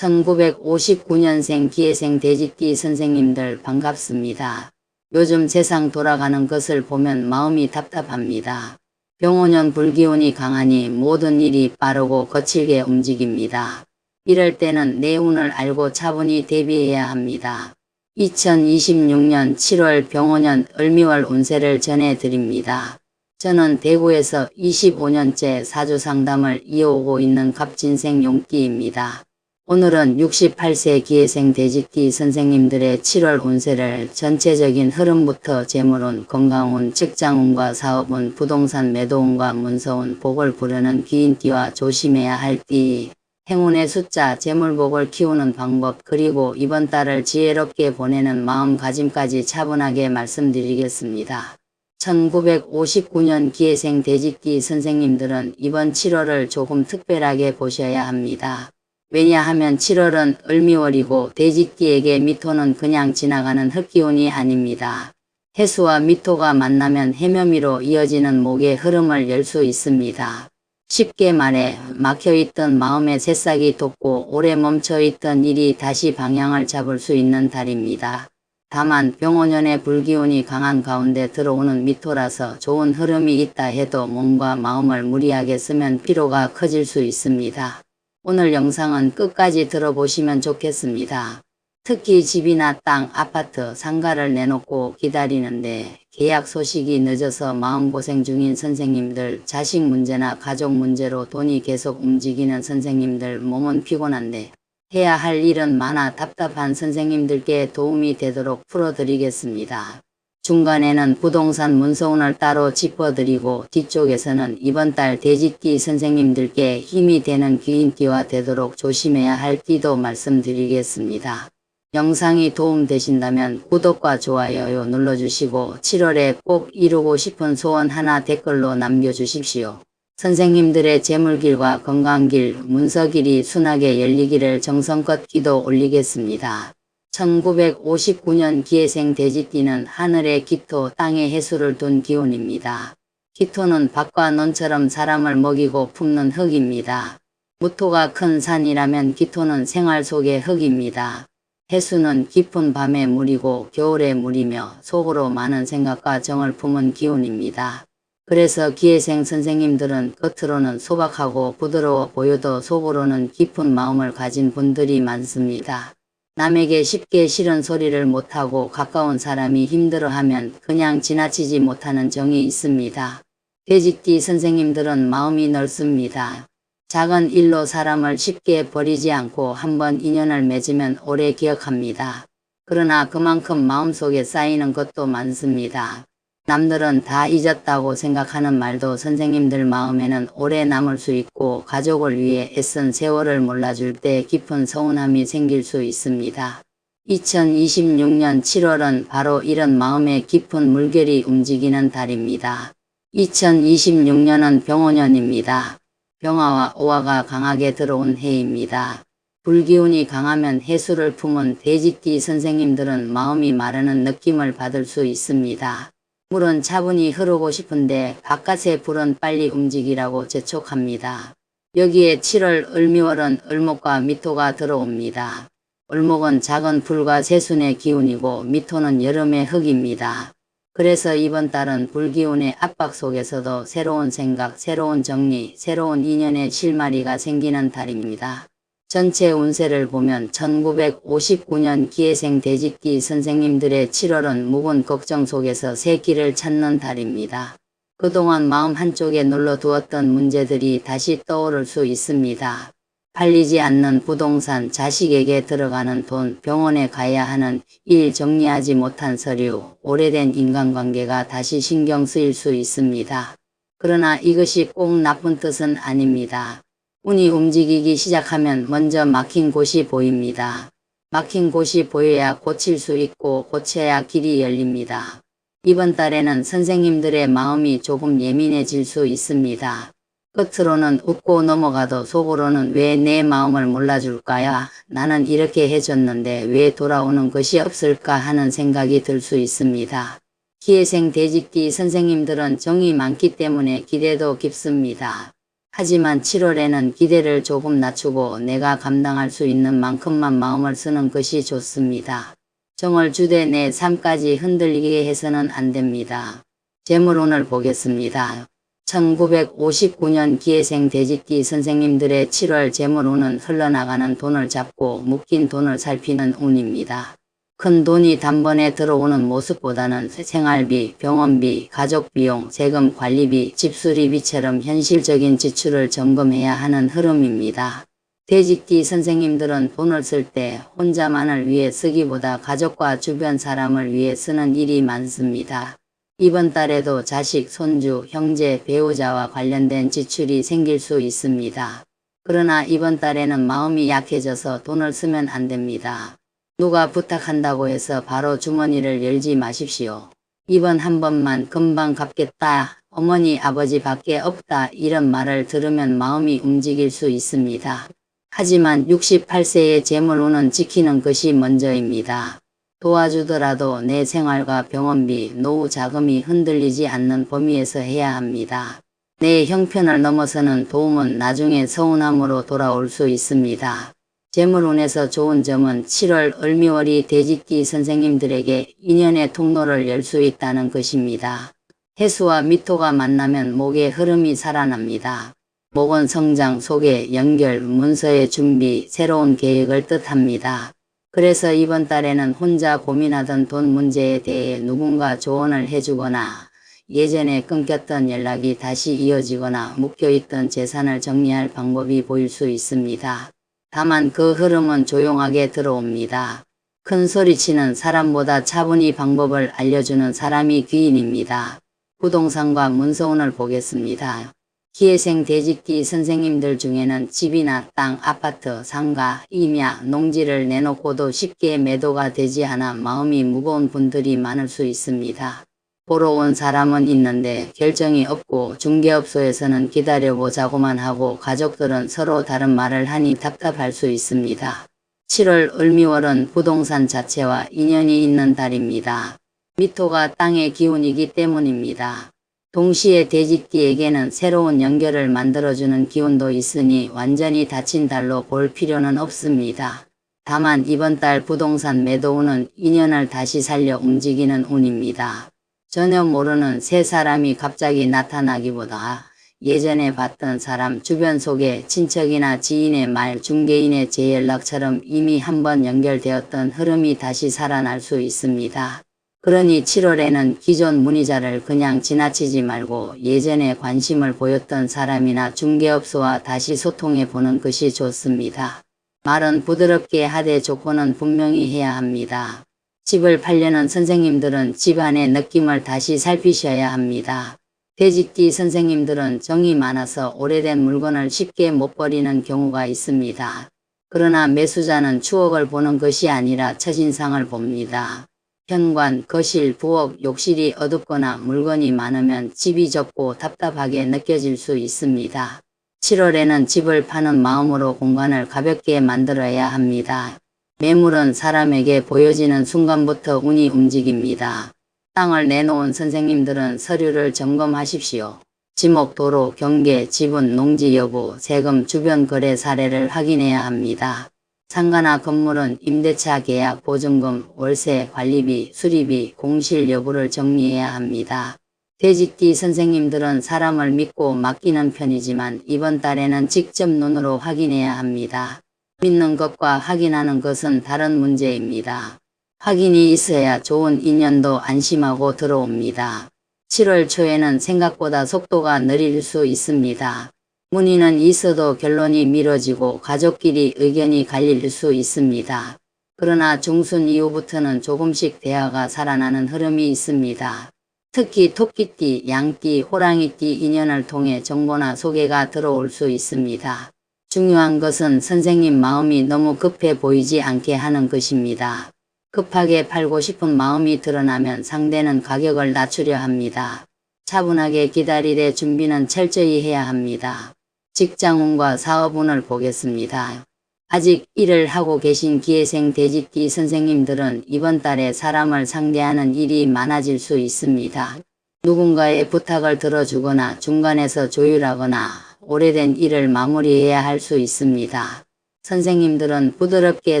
1959년생 기예생 대직기 선생님들 반갑습니다. 요즘 세상 돌아가는 것을 보면 마음이 답답합니다. 병오년 불기운이 강하니 모든 일이 빠르고 거칠게 움직입니다. 이럴 때는 내 운을 알고 차분히 대비해야 합니다. 2026년 7월 병오년 을미월 운세를 전해드립니다. 저는 대구에서 25년째 사주상담을 이어오고 있는 갑진생 용기입니다. 오늘은 68세 기예생 대직기 선생님들의 7월 운세를 전체적인 흐름부터 재물운, 건강운, 직장운과 사업운, 부동산 매도운과 문서운, 복을 부르는 귀인띠와 조심해야 할 띠, 행운의 숫자, 재물복을 키우는 방법, 그리고 이번 달을 지혜롭게 보내는 마음가짐까지 차분하게 말씀드리겠습니다. 1959년 기예생 대직기 선생님들은 이번 7월을 조금 특별하게 보셔야 합니다. 왜냐하면 7월은 을미월이고 대직기에게 미토는 그냥 지나가는 흙기운이 아닙니다. 해수와 미토가 만나면 해묘미로 이어지는 목의 흐름을 열 수 있습니다. 쉽게 말해 막혀있던 마음의 새싹이 돋고 오래 멈춰있던 일이 다시 방향을 잡을 수 있는 달입니다. 다만 병오년의 불기운이 강한 가운데 들어오는 미토라서 좋은 흐름이 있다 해도 몸과 마음을 무리하게 쓰면 피로가 커질 수 있습니다. 오늘 영상은 끝까지 들어보시면 좋겠습니다. 특히 집이나 땅, 아파트, 상가를 내놓고 기다리는데 계약 소식이 늦어서 마음고생 중인 선생님들, 자식 문제나 가족 문제로 돈이 계속 움직이는 선생님들, 몸은 피곤한데 해야 할 일은 많아 답답한 선생님들께 도움이 되도록 풀어드리겠습니다. 중간에는 부동산 문서운을 따로 짚어드리고 뒤쪽에서는 이번 달 대직기 선생님들께 힘이 되는 귀인띠와 되도록 조심해야 할 띠도 말씀드리겠습니다. 영상이 도움되신다면 구독과 좋아요 눌러주시고 7월에 꼭 이루고 싶은 소원 하나 댓글로 남겨주십시오. 선생님들의 재물길과 건강길, 문서길이 순하게 열리기를 정성껏 기도 올리겠습니다. 1959년 기예생 대직기는 하늘의 기토, 땅의 해수를 둔 기운입니다. 기토는 밭과 논처럼 사람을 먹이고 품는 흙입니다. 무토가 큰 산이라면 기토는 생활 속의 흙입니다. 해수는 깊은 밤의 물이고 겨울의 물이며 속으로 많은 생각과 정을 품은 기운입니다. 그래서 기예생 선생님들은 겉으로는 소박하고 부드러워 보여도 속으로는 깊은 마음을 가진 분들이 많습니다. 남에게 쉽게 싫은 소리를 못하고 가까운 사람이 힘들어하면 그냥 지나치지 못하는 정이 있습니다. 대직기 선생님들은 마음이 넓습니다. 작은 일로 사람을 쉽게 버리지 않고 한번 인연을 맺으면 오래 기억합니다. 그러나 그만큼 마음속에 쌓이는 것도 많습니다. 남들은 다 잊었다고 생각하는 말도 선생님들 마음에는 오래 남을 수 있고 가족을 위해 애쓴 세월을 몰라줄 때 깊은 서운함이 생길 수 있습니다. 2026년 7월은 바로 이런 마음의 깊은 물결이 움직이는 달입니다. 2026년은 병오년입니다. 병화와 오화가 강하게 들어온 해입니다. 불기운이 강하면 해수를 품은 대직기 선생님들은 마음이 마르는 느낌을 받을 수 있습니다. 물은 차분히 흐르고 싶은데 바깥의 불은 빨리 움직이라고 재촉합니다. 여기에 7월 을미월은 을목과 미토가 들어옵니다. 을목은 작은 불과 새순의 기운이고 미토는 여름의 흙입니다. 그래서 이번 달은 불기운의 압박 속에서도 새로운 생각, 새로운 정리, 새로운 인연의 실마리가 생기는 달입니다. 전체 운세를 보면 1959년 기예생 대직기 선생님들의 7월은 묵은 걱정 속에서 새 길을 찾는 달입니다. 그동안 마음 한쪽에 눌러두었던 문제들이 다시 떠오를 수 있습니다. 팔리지 않는 부동산, 자식에게 들어가는 돈, 병원에 가야 하는 일, 정리하지 못한 서류, 오래된 인간관계가 다시 신경 쓰일 수 있습니다. 그러나 이것이 꼭 나쁜 뜻은 아닙니다. 운이 움직이기 시작하면 먼저 막힌 곳이 보입니다. 막힌 곳이 보여야 고칠 수 있고 고쳐야 길이 열립니다. 이번 달에는 선생님들의 마음이 조금 예민해질 수 있습니다. 겉으로는 웃고 넘어가도 속으로는 왜 내 마음을 몰라줄까요? 나는 이렇게 해줬는데 왜 돌아오는 것이 없을까 하는 생각이 들 수 있습니다. 기예생 대직기 선생님들은 정이 많기 때문에 기대도 깊습니다. 하지만 7월에는 기대를 조금 낮추고 내가 감당할 수 있는 만큼만 마음을 쓰는 것이 좋습니다. 정을 주되 내 삶까지 흔들리게 해서는 안 됩니다. 재물운을 보겠습니다. 1959년 기해생 돼지띠 선생님들의 7월 재물운은 흘러나가는 돈을 잡고 묶인 돈을 살피는 운입니다. 큰 돈이 단번에 들어오는 모습보다는 생활비, 병원비, 가족비용, 세금 관리비, 집수리비처럼 현실적인 지출을 점검해야 하는 흐름입니다. 돼지띠 선생님들은 돈을 쓸 때 혼자만을 위해 쓰기보다 가족과 주변 사람을 위해 쓰는 일이 많습니다. 이번 달에도 자식, 손주, 형제, 배우자와 관련된 지출이 생길 수 있습니다. 그러나 이번 달에는 마음이 약해져서 돈을 쓰면 안 됩니다. 누가 부탁한다고 해서 바로 주머니를 열지 마십시오. 이번 한 번만 금방 갚겠다, 어머니 아버지 밖에 없다 이런 말을 들으면 마음이 움직일 수 있습니다. 하지만 68세의 재물운은 지키는 것이 먼저입니다. 도와주더라도 내 생활과 병원비, 노후 자금이 흔들리지 않는 범위에서 해야 합니다. 내 형편을 넘어서는 도움은 나중에 서운함으로 돌아올 수 있습니다. 재물운에서 좋은 점은 7월 을미월이 돼지띠 선생님들에게 인연의 통로를 열 수 있다는 것입니다. 해수와 미토가 만나면 목의 흐름이 살아납니다. 목은 성장, 소개, 연결, 문서의 준비, 새로운 계획을 뜻합니다. 그래서 이번 달에는 혼자 고민하던 돈 문제에 대해 누군가 조언을 해주거나 예전에 끊겼던 연락이 다시 이어지거나 묶여있던 재산을 정리할 방법이 보일 수 있습니다. 다만 그 흐름은 조용하게 들어옵니다. 큰 소리치는 사람보다 차분히 방법을 알려주는 사람이 귀인입니다. 부동산과 문서운을 보겠습니다. 기해생 돼지띠 선생님들 중에는 집이나 땅, 아파트, 상가, 임야, 농지를 내놓고도 쉽게 매도가 되지 않아 마음이 무거운 분들이 많을 수 있습니다. 보러 온 사람은 있는데 결정이 없고 중개업소에서는 기다려보자고만 하고 가족들은 서로 다른 말을 하니 답답할 수 있습니다. 7월 을미월은 부동산 자체와 인연이 있는 달입니다. 미토가 땅의 기운이기 때문입니다. 동시에 돼지띠에게는 새로운 연결을 만들어주는 기운도 있으니 완전히 닫힌 달로 볼 필요는 없습니다. 다만 이번 달 부동산 매도운은 인연을 다시 살려 움직이는 운입니다. 전혀 모르는 새 사람이 갑자기 나타나기보다 예전에 봤던 사람, 주변 소개, 친척이나 지인의 말, 중개인의 재연락처럼 이미 한번 연결되었던 흐름이 다시 살아날 수 있습니다. 그러니 7월에는 기존 문의자를 그냥 지나치지 말고 예전에 관심을 보였던 사람이나 중개업소와 다시 소통해 보는 것이 좋습니다. 말은 부드럽게 하되 조건은 분명히 해야 합니다. 집을 팔려는 선생님들은 집안의 느낌을 다시 살피셔야 합니다. 돼지띠 선생님들은 정이 많아서 오래된 물건을 쉽게 못 버리는 경우가 있습니다. 그러나 매수자는 추억을 보는 것이 아니라 첫인상을 봅니다. 현관, 거실, 부엌, 욕실이 어둡거나 물건이 많으면 집이 좁고 답답하게 느껴질 수 있습니다. 7월에는 집을 파는 마음으로 공간을 가볍게 만들어야 합니다. 매물은 사람에게 보여지는 순간부터 운이 움직입니다. 땅을 내놓은 선생님들은 서류를 점검하십시오. 지목, 도로, 경계, 지분, 농지 여부, 세금, 주변 거래 사례를 확인해야 합니다. 상가나 건물은 임대차 계약, 보증금, 월세, 관리비, 수리비, 공실 여부를 정리해야 합니다. 돼지띠 선생님들은 사람을 믿고 맡기는 편이지만 이번 달에는 직접 눈으로 확인해야 합니다. 믿는 것과 확인하는 것은 다른 문제입니다. 확인이 있어야 좋은 인연도 안심하고 들어옵니다. 7월 초에는 생각보다 속도가 느릴 수 있습니다. 문의는 있어도 결론이 미뤄지고 가족끼리 의견이 갈릴 수 있습니다. 그러나 중순 이후부터는 조금씩 대화가 살아나는 흐름이 있습니다. 특히 토끼띠, 양띠, 호랑이띠 인연을 통해 정보나 소개가 들어올 수 있습니다. 중요한 것은 선생님 마음이 너무 급해 보이지 않게 하는 것입니다. 급하게 팔고 싶은 마음이 드러나면 상대는 가격을 낮추려 합니다. 차분하게 기다리되 준비는 철저히 해야 합니다. 직장운과 사업운을 보겠습니다. 아직 일을 하고 계신 기해생 돼지띠 선생님들은 이번 달에 사람을 상대하는 일이 많아질 수 있습니다. 누군가의 부탁을 들어주거나 중간에서 조율하거나 오래된 일을 마무리해야 할 수 있습니다. 선생님들은 부드럽게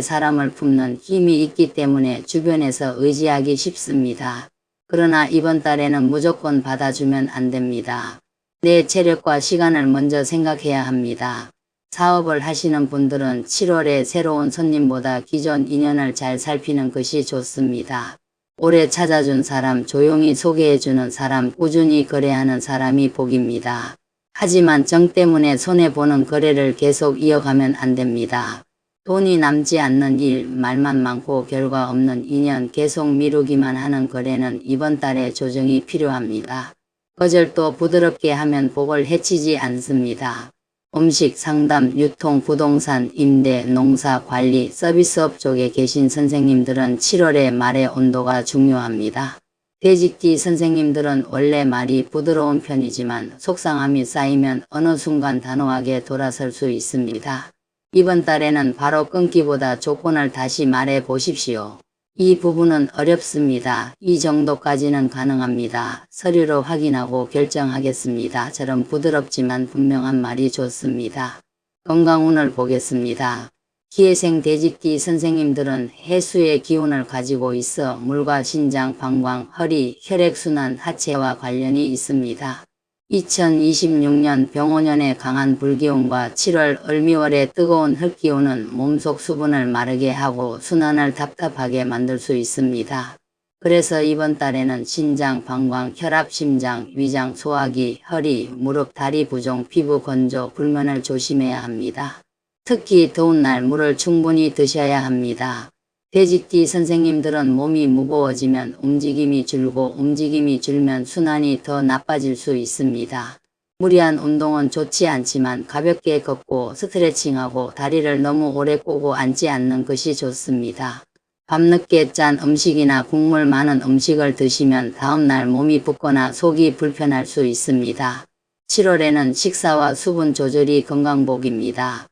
사람을 품는 힘이 있기 때문에 주변에서 의지하기 쉽습니다. 그러나 이번 달에는 무조건 받아주면 안 됩니다. 내 체력과 시간을 먼저 생각해야 합니다. 사업을 하시는 분들은 7월에 새로운 손님보다 기존 인연을 잘 살피는 것이 좋습니다. 오래 찾아준 사람, 조용히 소개해주는 사람, 꾸준히 거래하는 사람이 복입니다. 하지만 정 때문에 손해보는 거래를 계속 이어가면 안 됩니다. 돈이 남지 않는 일, 말만 많고 결과 없는 인연, 계속 미루기만 하는 거래는 이번 달에 조정이 필요합니다. 거절도 부드럽게 하면 복을 해치지 않습니다. 음식, 상담, 유통, 부동산, 임대, 농사, 관리, 서비스업 쪽에 계신 선생님들은 7월의 말의 온도가 중요합니다. 돼지띠 선생님들은 원래 말이 부드러운 편이지만 속상함이 쌓이면 어느 순간 단호하게 돌아설 수 있습니다. 이번 달에는 바로 끊기보다 조건을 다시 말해 보십시오. 이 부분은 어렵습니다. 이 정도까지는 가능합니다. 서류로 확인하고 결정하겠습니다. 저런 부드럽지만 분명한 말이 좋습니다. 건강운을 보겠습니다. 기회생 돼지띠 선생님들은 해수의 기운을 가지고 있어 물과 신장, 방광, 허리, 혈액순환, 하체와 관련이 있습니다. 2026년 병오년의 강한 불기운과 7월 을미월의 뜨거운 흙기운은 몸속 수분을 마르게 하고 순환을 답답하게 만들 수 있습니다. 그래서 이번 달에는 신장, 방광, 혈압, 심장, 위장, 소화기, 허리, 무릎, 다리 부종, 피부 건조, 불면을 조심해야 합니다. 특히 더운 날 물을 충분히 드셔야 합니다. 돼지띠 선생님들은 몸이 무거워지면 움직임이 줄고 움직임이 줄면 순환이 더 나빠질 수 있습니다. 무리한 운동은 좋지 않지만 가볍게 걷고 스트레칭하고 다리를 너무 오래 꼬고 앉지 않는 것이 좋습니다. 밤늦게 짠 음식이나 국물 많은 음식을 드시면 다음날 몸이 붓거나 속이 불편할 수 있습니다. 7월에는 식사와 수분 조절이 건강복입니다.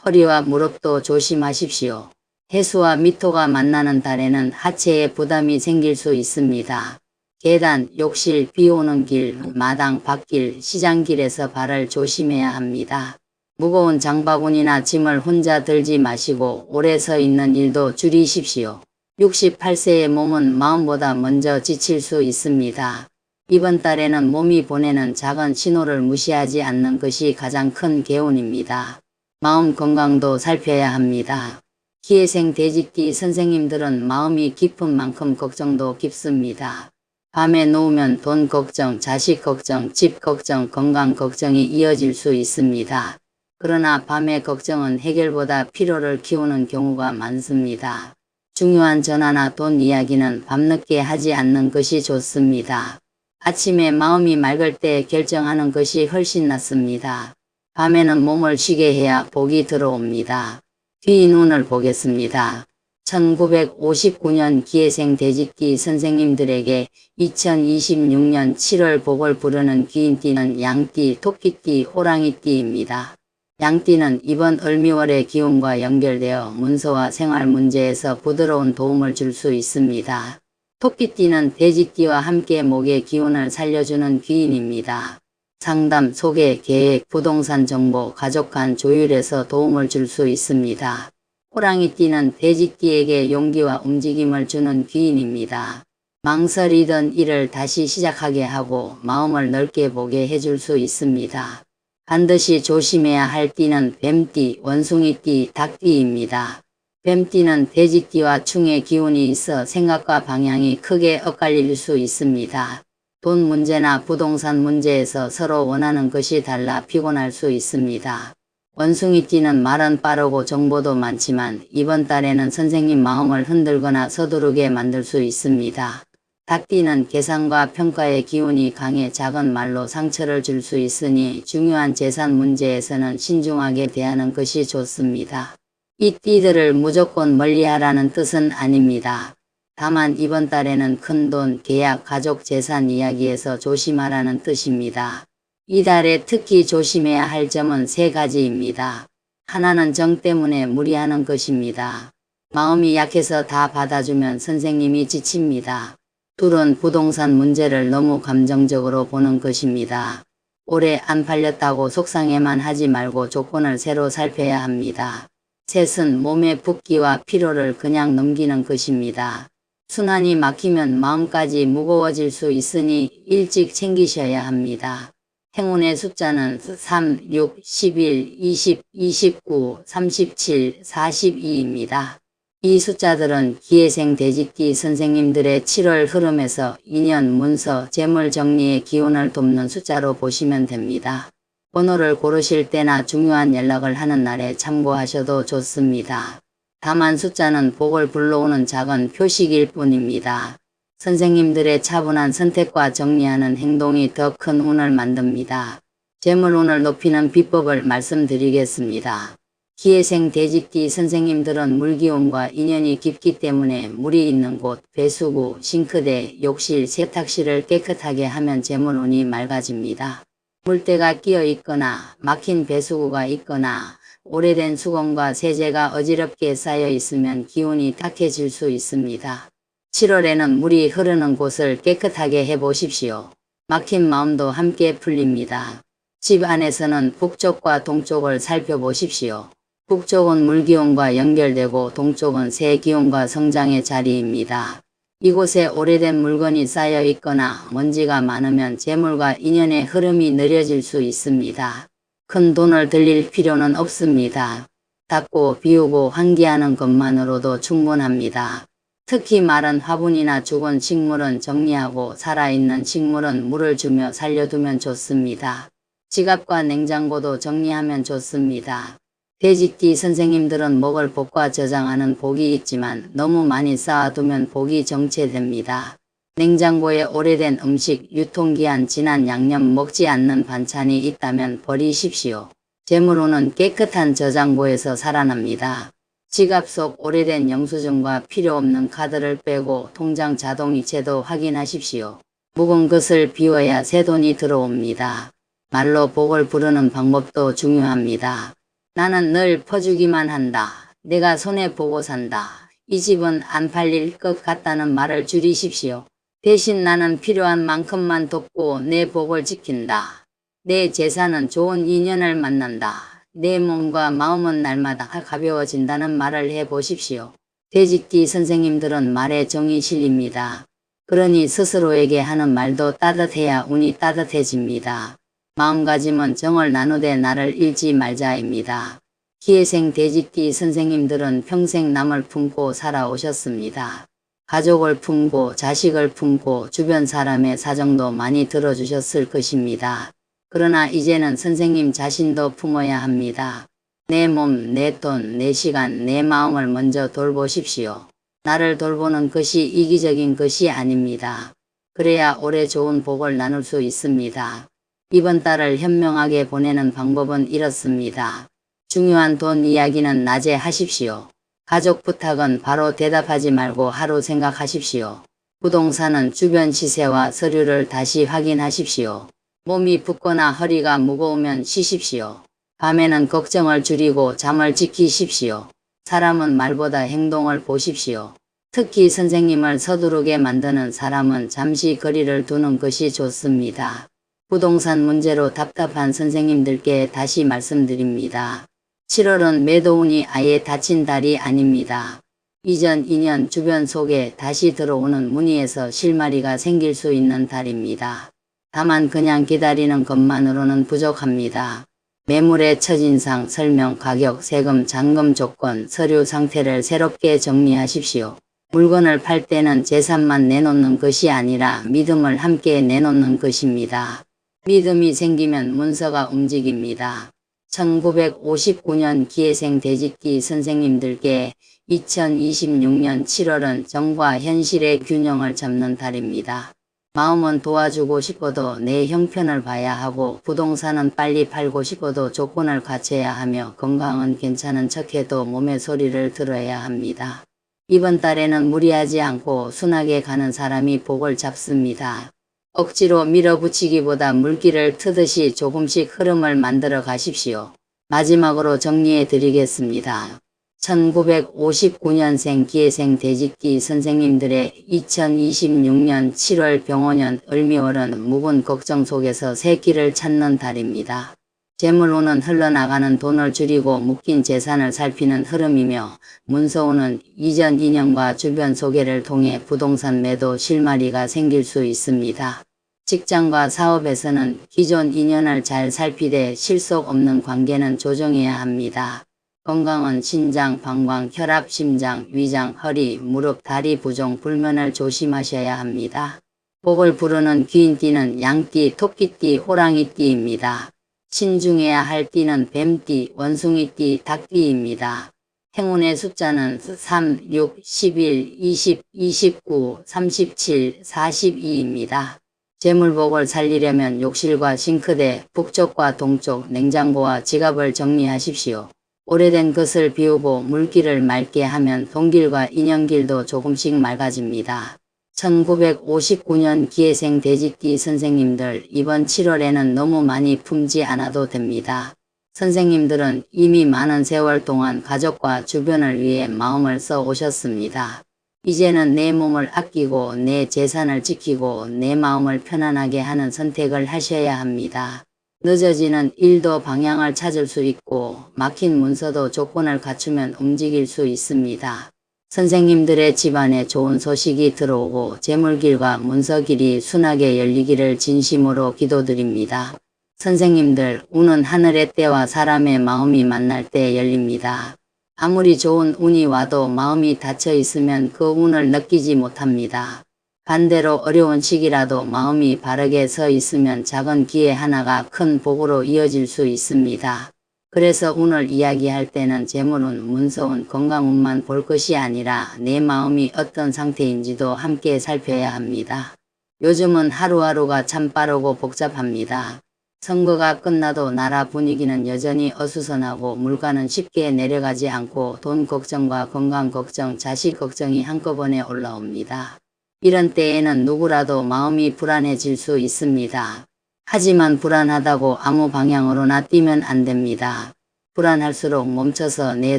허리와 무릎도 조심하십시오. 해수와 미토가 만나는 달에는 하체에 부담이 생길 수 있습니다. 계단, 욕실, 비오는 길, 마당, 밖길, 시장길에서 발을 조심해야 합니다. 무거운 장바구니나 짐을 혼자 들지 마시고 오래 서 있는 일도 줄이십시오. 68세의 몸은 마음보다 먼저 지칠 수 있습니다. 이번 달에는 몸이 보내는 작은 신호를 무시하지 않는 것이 가장 큰 개운입니다. 마음 건강도 살펴야 합니다. 기회생 돼지띠 선생님들은 마음이 깊은 만큼 걱정도 깊습니다. 밤에 누우면 돈 걱정, 자식 걱정, 집 걱정, 건강 걱정이 이어질 수 있습니다. 그러나 밤의 걱정은 해결보다 피로를 키우는 경우가 많습니다. 중요한 전화나 돈 이야기는 밤늦게 하지 않는 것이 좋습니다. 아침에 마음이 맑을 때 결정하는 것이 훨씬 낫습니다. 밤에는 몸을 쉬게 해야 복이 들어옵니다. 뒷운을 보겠습니다. 1959년 기회생 돼지띠 선생님들에게 2026년 7월 복을 부르는 귀인띠는 양띠, 토끼띠, 호랑이띠입니다. 양띠는 이번 을미월의 기운과 연결되어 문서와 생활 문제에서 부드러운 도움을 줄 수 있습니다. 토끼띠는 돼지띠와 함께 목의 기운을 살려주는 귀인입니다. 상담, 소개, 계획, 부동산 정보, 가족 간 조율에서 도움을 줄 수 있습니다. 호랑이띠는 돼지띠에게 용기와 움직임을 주는 귀인입니다. 망설이던 일을 다시 시작하게 하고 마음을 넓게 보게 해줄 수 있습니다. 반드시 조심해야 할 띠는 뱀띠, 원숭이띠, 닭띠입니다. 뱀띠는 돼지띠와 충의 기운이 있어 생각과 방향이 크게 엇갈릴 수 있습니다. 돈 문제나 부동산 문제에서 서로 원하는 것이 달라 피곤할 수 있습니다. 원숭이띠는 말은 빠르고 정보도 많지만 이번 달에는 선생님 마음을 흔들거나 서두르게 만들 수 있습니다. 닭띠는 계산과 평가의 기운이 강해 작은 말로 상처를 줄 수 있으니 중요한 재산 문제에서는 신중하게 대하는 것이 좋습니다. 이 띠들을 무조건 멀리하라는 뜻은 아닙니다. 다만 이번 달에는 큰돈, 계약, 가족 재산 이야기에서 조심하라는 뜻입니다. 이달에 특히 조심해야 할 점은 3가지입니다. 하나는 정 때문에 무리하는 것입니다. 마음이 약해서 다 받아주면 선생님이 지칩니다. 둘은 부동산 문제를 너무 감정적으로 보는 것입니다. 오래 안 팔렸다고 속상해만 하지 말고 조건을 새로 살펴야 합니다. 셋은 몸의 붓기와 피로를 그냥 넘기는 것입니다. 순환이 막히면 마음까지 무거워질 수 있으니 일찍 챙기셔야 합니다. 행운의 숫자는 3, 6, 11, 20, 29, 37, 42입니다. 이 숫자들은 기회생 돼지띠 선생님들의 7월 흐름에서 인연, 문서, 재물 정리의 기운을 돕는 숫자로 보시면 됩니다. 번호를 고르실 때나 중요한 연락을 하는 날에 참고하셔도 좋습니다. 다만 숫자는 복을 불러오는 작은 표식일 뿐입니다. 선생님들의 차분한 선택과 정리하는 행동이 더 큰 운을 만듭니다. 재물운을 높이는 비법을 말씀드리겠습니다. 기회생 돼지띠 선생님들은 물기운과 인연이 깊기 때문에 물이 있는 곳, 배수구, 싱크대, 욕실, 세탁실을 깨끗하게 하면 재물운이 맑아집니다. 물때가 끼어 있거나 막힌 배수구가 있거나 오래된 수건과 세제가 어지럽게 쌓여 있으면 기운이 탁해질 수 있습니다. 7월에는 물이 흐르는 곳을 깨끗하게 해보십시오. 막힌 마음도 함께 풀립니다. 집 안에서는 북쪽과 동쪽을 살펴보십시오. 북쪽은 물기운과 연결되고 동쪽은 새 기운과 성장의 자리입니다. 이곳에 오래된 물건이 쌓여 있거나 먼지가 많으면 재물과 인연의 흐름이 느려질 수 있습니다. 큰 돈을 들일 필요는 없습니다. 닦고 비우고 환기하는 것만으로도 충분합니다. 특히 마른 화분이나 죽은 식물은 정리하고 살아있는 식물은 물을 주며 살려두면 좋습니다. 지갑과 냉장고도 정리하면 좋습니다. 돼지띠 선생님들은 먹을 복과 저장하는 복이 있지만 너무 많이 쌓아두면 복이 정체됩니다. 냉장고에 오래된 음식, 유통기한 지난 양념, 먹지 않는 반찬이 있다면 버리십시오. 재물운은 깨끗한 저장고에서 살아납니다. 지갑 속 오래된 영수증과 필요없는 카드를 빼고 통장 자동이체도 확인하십시오. 묵은 것을 비워야 새 돈이 들어옵니다. 말로 복을 부르는 방법도 중요합니다. 나는 늘 퍼주기만 한다. 내가 손해보고 산다. 이 집은 안 팔릴 것 같다는 말을 줄이십시오. 대신 나는 필요한 만큼만 돕고 내 복을 지킨다. 내 재산은 좋은 인연을 만난다. 내 몸과 마음은 날마다 가벼워진다는 말을 해보십시오. 돼지띠 선생님들은 말에 정이 실립니다. 그러니 스스로에게 하는 말도 따뜻해야 운이 따뜻해집니다. 마음가짐은 정을 나누되 나를 잃지 말자입니다. 기회생 돼지띠 선생님들은 평생 남을 품고 살아오셨습니다. 가족을 품고 자식을 품고 주변 사람의 사정도 많이 들어주셨을 것입니다. 그러나 이제는 선생님 자신도 품어야 합니다. 내 몸, 내 돈, 내 시간, 내 마음을 먼저 돌보십시오. 나를 돌보는 것이 이기적인 것이 아닙니다. 그래야 오래 좋은 복을 나눌 수 있습니다. 이번 달을 현명하게 보내는 방법은 이렇습니다. 중요한 돈 이야기는 낮에 하십시오. 가족 부탁은 바로 대답하지 말고 하루 생각하십시오. 부동산은 주변 시세와 서류를 다시 확인하십시오. 몸이 붓거나 허리가 무거우면 쉬십시오. 밤에는 걱정을 줄이고 잠을 지키십시오. 사람은 말보다 행동을 보십시오. 특히 선생님을 서두르게 만드는 사람은 잠시 거리를 두는 것이 좋습니다. 부동산 문제로 답답한 선생님들께 다시 말씀드립니다. 7월은 매도운이 아예 닫힌 달이 아닙니다. 이전 인연 주변 속에 다시 들어오는 문의에서 실마리가 생길 수 있는 달입니다. 다만 그냥 기다리는 것만으로는 부족합니다. 매물의 첫인상, 설명, 가격, 세금, 잔금 조건, 서류 상태를 새롭게 정리하십시오. 물건을 팔 때는 재산만 내놓는 것이 아니라 믿음을 함께 내놓는 것입니다. 믿음이 생기면 문서가 움직입니다. 1959년 기회생 돼지띠 선생님들께 2026년 7월은 정과 현실의 균형을 잡는 달입니다. 마음은 도와주고 싶어도 내 형편을 봐야 하고 부동산은 빨리 팔고 싶어도 조건을 갖춰야 하며 건강은 괜찮은 척해도 몸의 소리를 들어야 합니다. 이번 달에는 무리하지 않고 순하게 가는 사람이 복을 잡습니다. 억지로 밀어붙이기보다 물기를 트듯이 조금씩 흐름을 만들어 가십시오. 마지막으로 정리해 드리겠습니다. 1959년생 기예생 대직기 선생님들의 2026년 7월 병원년 을미월은 묵은 걱정 속에서 새끼를 찾는 달입니다. 재물운은 흘러나가는 돈을 줄이고 묶인 재산을 살피는 흐름이며 문서운은 이전 인연과 주변 소개를 통해 부동산 매도 실마리가 생길 수 있습니다. 직장과 사업에서는 기존 인연을 잘 살피되 실속 없는 관계는 조정해야 합니다. 건강은 신장, 방광, 혈압, 심장, 위장, 허리, 무릎, 다리 부종, 불면을 조심하셔야 합니다. 복을 부르는 귀인띠는 양띠, 토끼띠, 호랑이띠입니다. 신중해야 할 띠는 뱀띠, 원숭이띠, 닭띠입니다. 행운의 숫자는 3, 6, 11, 20, 29, 37, 42입니다. 재물복을 살리려면 욕실과 싱크대, 북쪽과 동쪽, 냉장고와 지갑을 정리하십시오. 오래된 것을 비우고 물길을 맑게 하면 동길과 인연길도 조금씩 맑아집니다. 1959년 기예생 대직기 선생님들, 이번 7월에는 너무 많이 품지 않아도 됩니다. 선생님들은 이미 많은 세월 동안 가족과 주변을 위해 마음을 써 오셨습니다. 이제는 내 몸을 아끼고 내 재산을 지키고 내 마음을 편안하게 하는 선택을 하셔야 합니다. 늦어지는 일도 방향을 찾을 수 있고 막힌 문서도 조건을 갖추면 움직일 수 있습니다. 선생님들의 집안에 좋은 소식이 들어오고 재물길과 문서길이 순하게 열리기를 진심으로 기도드립니다. 선생님들, 운은 하늘의 때와 사람의 마음이 만날 때 열립니다. 아무리 좋은 운이 와도 마음이 닫혀 있으면 그 운을 느끼지 못합니다. 반대로 어려운 시기라도 마음이 바르게 서 있으면 작은 기회 하나가 큰 복으로 이어질 수 있습니다. 그래서 운을 이야기할 때는 재물운, 문서운, 건강운만 볼 것이 아니라 내 마음이 어떤 상태인지도 함께 살펴야 합니다. 요즘은 하루하루가 참 빠르고 복잡합니다. 선거가 끝나도 나라 분위기는 여전히 어수선하고 물가는 쉽게 내려가지 않고 돈 걱정과 건강 걱정, 자식 걱정이 한꺼번에 올라옵니다. 이런 때에는 누구라도 마음이 불안해질 수 있습니다. 하지만 불안하다고 아무 방향으로나 뛰면 안 됩니다. 불안할수록 멈춰서 내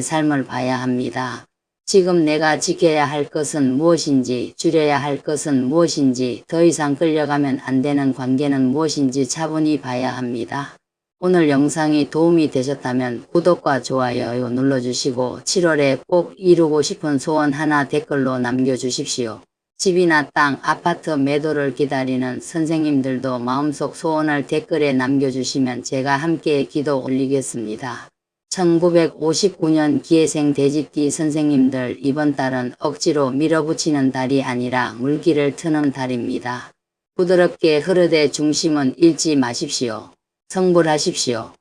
삶을 봐야 합니다. 지금 내가 지켜야 할 것은 무엇인지, 줄여야 할 것은 무엇인지, 더 이상 끌려가면 안 되는 관계는 무엇인지 차분히 봐야 합니다. 오늘 영상이 도움이 되셨다면 구독과 좋아요 눌러주시고 7월에 꼭 이루고 싶은 소원 하나 댓글로 남겨주십시오. 집이나 땅, 아파트 매도를 기다리는 선생님들도 마음속 소원을 댓글에 남겨주시면 제가 함께 기도 올리겠습니다. 1959년 기예생 대직기 선생님들, 이번 달은 억지로 밀어붙이는 달이 아니라 물길을 트는 달입니다. 부드럽게 흐르되 중심은 잃지 마십시오. 성불하십시오.